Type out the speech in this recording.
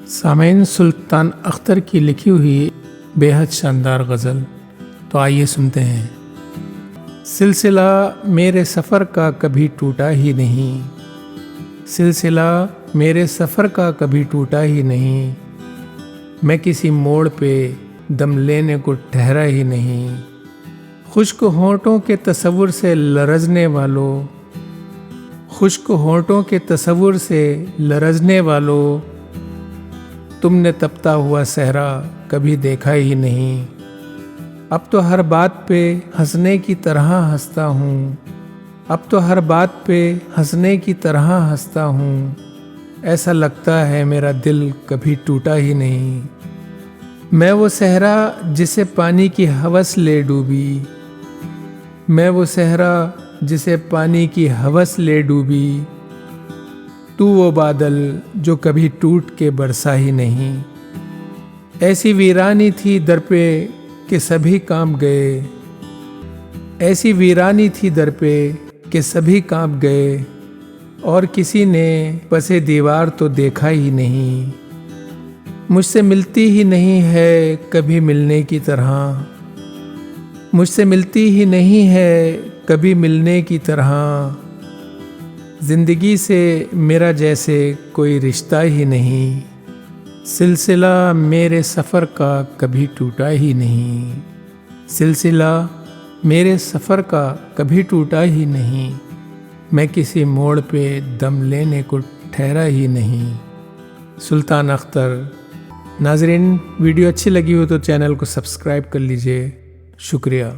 सामईन, सुल्तान अख्तर की लिखी हुई बेहद शानदार गज़ल, तो आइए सुनते हैं। सिलसिला मेरे सफ़र का कभी टूटा ही नहीं, सिलसिला मेरे सफ़र का कभी टूटा ही नहीं, मैं किसी मोड़ पे दम लेने को ठहरा ही नहीं। खुश्क होंठों के तसव्वुर से लरज़ने वालों, खुश्क होंठों के तसव्वुर से लरज़ने वालों, तुमने तपता हुआ सहरा कभी देखा ही नहीं। अब तो हर बात पे हंसने की तरह हंसता हूँ, अब तो हर बात पे हंसने की तरह हंसता हूँ, ऐसा लगता है मेरा दिल कभी टूटा ही नहीं। मैं वो सहरा जिसे पानी की हवस ले डूबी, मैं वो सहरा जिसे पानी की हवस ले डूबी, तू वो बादल जो कभी टूट के बरसा ही नहीं। ऐसी वीरानी थी दर पे कि सभी कांप गए, ऐसी वीरानी थी दर पे कि सभी कांप गए, और किसी ने पसे दीवार तो देखा ही नहीं। मुझसे मिलती ही नहीं है कभी मिलने की तरह, मुझसे मिलती ही नहीं है कभी मिलने की तरह, ज़िंदगी से मेरा जैसे कोई रिश्ता ही नहीं। सिलसिला मेरे सफ़र का कभी टूटा ही नहीं, सिलसिला मेरे सफ़र का कभी टूटा ही नहीं, मैं किसी मोड़ पे दम लेने को ठहरा ही नहीं। सुल्तान अख्तर। नाज़रीन, वीडियो अच्छी लगी हो तो चैनल को सब्सक्राइब कर लीजिए। शुक्रिया।